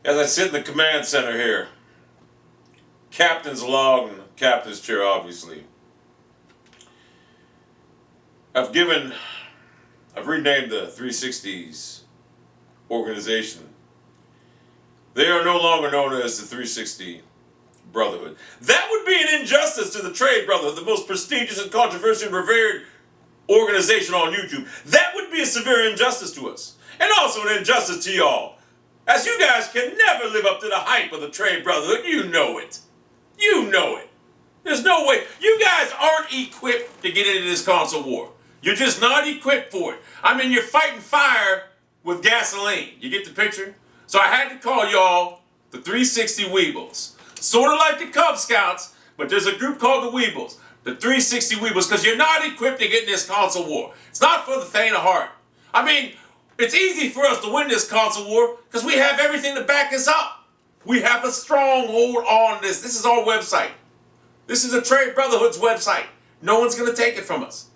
As I sit in the command center here, captain's log and captain's chair, obviously. I've renamed the 360s organization. They are no longer known as the 360 Brotherhood. That would be an injustice to the Trade Brotherhood, the most prestigious and controversial and revered organization on YouTube. That would be a severe injustice to us. And also an injustice to y'all. As you guys can never live up to the hype of the Trade Brotherhood. You know it. You know it. There's no way. You guys aren't equipped to get into this console war. You're just not equipped for it. I mean, you're fighting fire with gasoline. You get the picture? So I had to call y'all the 360 Weebles. Sort of like the Cub Scouts, but there's a group called the Weebles. The 360 Weebles, because you're not equipped to get in this console war. It's not for the faint of heart. I mean, it's easy for us to win this console war because we have everything to back us up. We have a stronghold on this. This is our website. This is a Trade Brotherhood's website. No one's going to take it from us.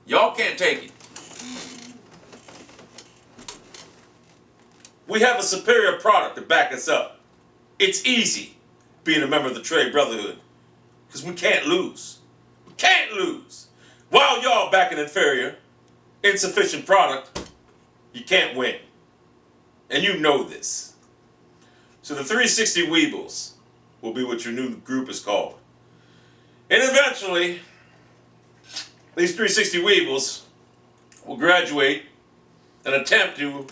Y'all can't take it. We have a superior product to back us up. It's easy being a member of the Trade Brotherhood because we can't lose. We can't lose. While y'all back an inferior, insufficient product, you can't win. And you know this. So the 360 Weebles will be what your new group is called. And eventually, these 360 Weebles will graduate and attempt to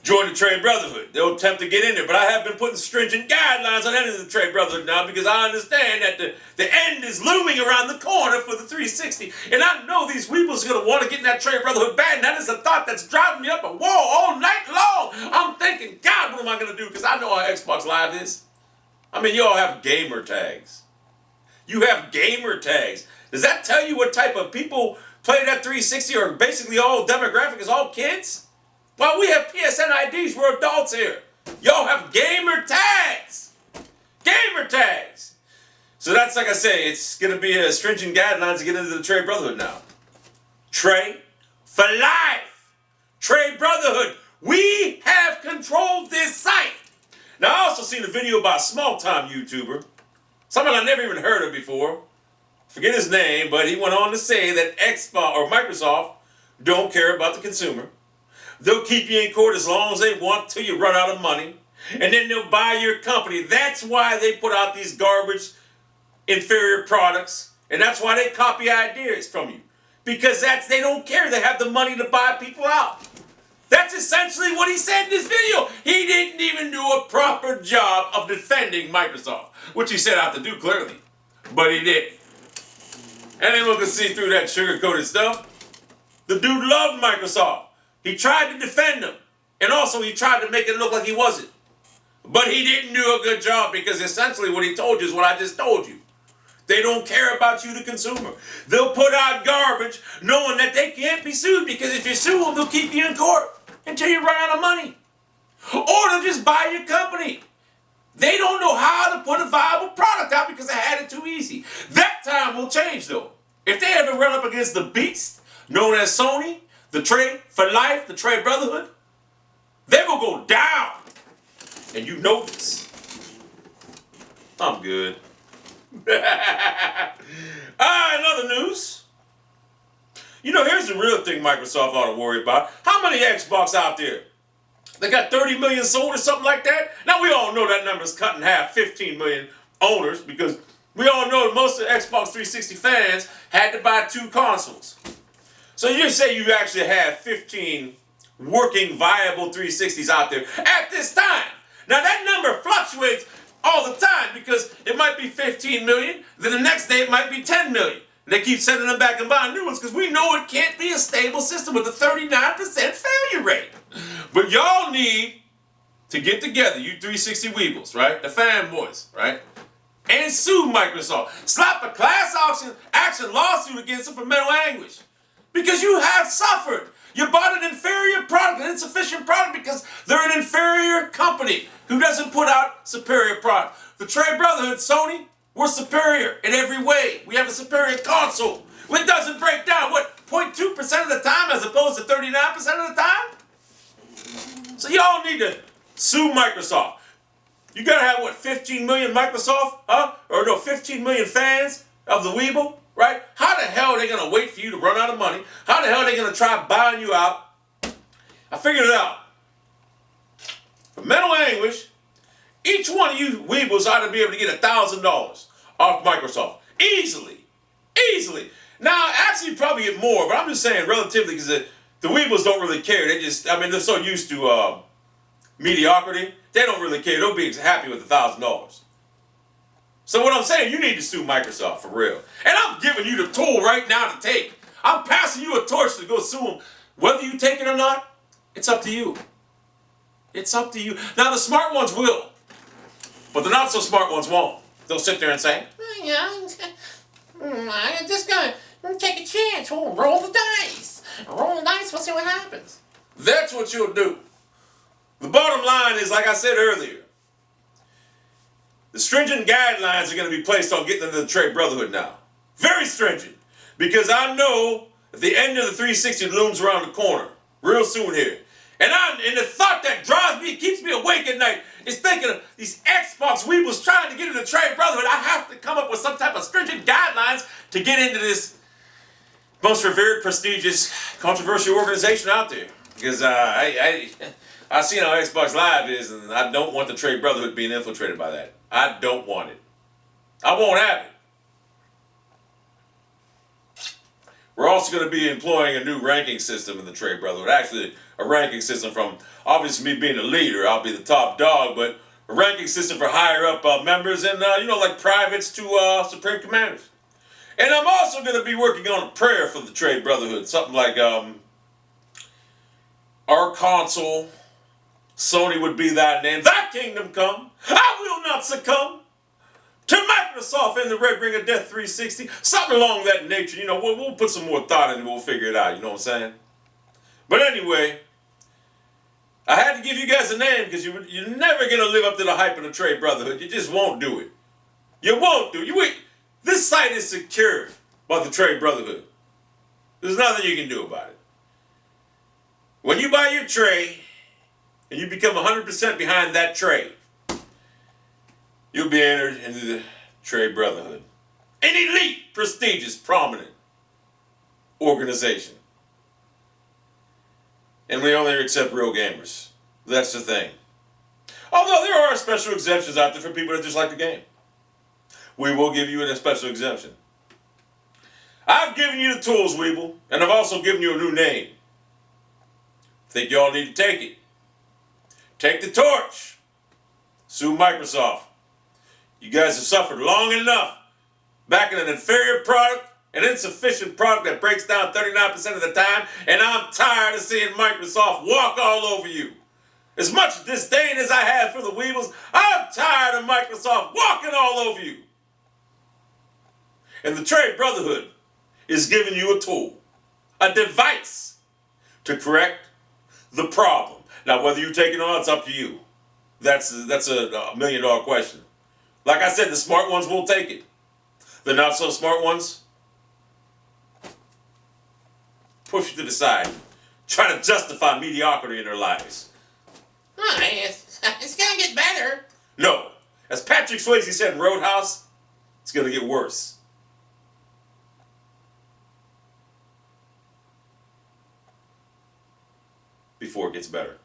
join the Trade Brotherhood. They'll attempt to get in there, but I have been putting stringent guidelines on entering the Trade Brotherhood now because I understand that the end is looming around the corner for the 360, and I know these Weebles are going to want to get in that Trade Brotherhood bad, and that is a thought that's driving me up a wall all night long. I'm thinking, God, what am I going to do? Because I know how Xbox Live is. I mean, you all have gamer tags. You have gamer tags. Does that tell you what type of people play that 360 or basically all demographic is all kids? Well, we have PSN IDs. We're adults here. Y'all have gamer tags. Gamer tags. So that's like I say, it's going to be a stringent guidelines to get into the Trade Brotherhood now. Trade for life. Trade Brotherhood. We have controlled this site. Now, I also seen a video by a small-time YouTuber, someone I never even heard of before. Forget his name, but he went on to say that Xbox or Microsoft don't care about the consumer. They'll keep you in court as long as they want till you run out of money. And then they'll buy your company. That's why they put out these garbage, inferior products. And that's why they copy ideas from you. Because they don't care. They have the money to buy people out. That's essentially what he said in this video. He didn't even do a proper job of defending Microsoft. Which he set out to do clearly. But he didn't. And then we can see through that sugar-coated stuff. The dude loved Microsoft. He tried to defend them. And also he tried to make it look like he wasn't. But he didn't do a good job because essentially what he told you is what I just told you. They don't care about you, the consumer. They'll put out garbage knowing that they can't be sued because if you sue them, they'll keep you in court until you run out of money. Or they'll just buy your company. They don't know how to put a viable product out because they had it too easy. That time will change though. If they ever run up against the beast known as Sony, the Trade for Life, the Trade Brotherhood, they will go down. And you know this. I'm good. Another news. You know, here's the real thing Microsoft ought to worry about. How many Xbox out there? They got 30 million sold or something like that? Now, we all know that number's cut in half, 15 million owners, because we all know that most of the Xbox 360 fans had to buy 2 consoles. So you say you actually have 15 working, viable 360s out there at this time. Now, that number fluctuates all the time because it might be 15 million, then the next day it might be 10 million. And they keep sending them back and buying new ones because we know it can't be a stable system with a 39% failure rate. But y'all need to get together, you 360 Weebles, right? The fanboys, right? And sue Microsoft. Slap a class action lawsuit against them for mental anguish. Because you have suffered. You bought an inferior product, an insufficient product, because they're an inferior company who doesn't put out superior product. The Trade Brotherhood, Sony, we're superior in every way. We have a superior console. It doesn't break down, 0.2% of the time as opposed to 39% of the time? So y'all need to sue Microsoft. You gotta have, what, 15 million Microsoft, huh? Or no, 15 million fans of the Weeble, right? How the hell are they gonna wait for you to run out of money? How the hell are they gonna try buying you out? I figured it out. For mental anguish, each one of you Weebles ought to be able to get $1,000 off Microsoft. Easily. Easily. Now, actually, you probably get more, but I'm just saying relatively because the Weebles don't really care. They just, I mean, they're so used to mediocrity. They don't really care. They'll be happy with $1,000. So what I'm saying, you need to sue Microsoft for real. And I'm giving you the tool right now to take. I'm passing you a torch to go sue them. Whether you take it or not, it's up to you. It's up to you. Now, the smart ones will, but the not so smart ones won't. They'll sit there and say, yeah, I'm just gonna take a chance. We'll roll the dice. Roll the dice, we'll see what happens. That's what you'll do. The bottom line is, like I said earlier, the stringent guidelines are going to be placed on getting into the trade brotherhood now. Very stringent. Because I know that the end of the 360 looms around the corner real soon here. And the thought that drives me, keeps me awake at night, is thinking of these Xbox Weebles trying to get into the trade brotherhood. I have to come up with some type of stringent guidelines to get into this most revered, prestigious, controversial organization out there. Because I see how Xbox Live is, and I don't want the trade brotherhood being infiltrated by that. I don't want it. I won't have it. We're also going to be employing a new ranking system in the trade brotherhood. Actually, a ranking system from, obviously me being a leader, I'll be the top dog, but a ranking system for higher up members and, like privates to supreme commanders. And I'm also going to be working on a prayer for the trade brotherhood. Something like, our console, Sony would be thy name. Thy kingdom come. I will not succumb to Microsoft and the Red Ring of Death 360. Something along that nature. We'll put some more thought in it and we'll figure it out. You know what I'm saying? But anyway, I had to give you guys a name because you're never going to live up to the hype of the trade brotherhood. You just won't do it. You won't do it. This site is secured by the trade brotherhood. There's nothing you can do about it. When you buy your tray and you become 100% behind that tray, you'll be entered into the trade brotherhood. An elite, prestigious, prominent organization. And we only accept real gamers. That's the thing. Although there are special exemptions out there for people that just like the game. We will give you a special exemption. I've given you the tools, Weeble, and I've also given you a new name. Think y'all need to take it. Take the torch. Sue Microsoft. You guys have suffered long enough backing an inferior product, an insufficient product that breaks down 39% of the time, and I'm tired of seeing Microsoft walk all over you. As much disdain as I have for the Weebles, I'm tired of Microsoft walking all over you. And the trade brotherhood is giving you a tool, a device to correct the problem. Now, whether you take it or not, it's up to you. That's a $1 million question. Like I said, the smart ones will take it. The not so smart ones push you to the side, try to justify mediocrity in their lives. It's gonna get better. No, as Patrick Swayze said in Roadhouse, it's gonna get worse. Before it gets better.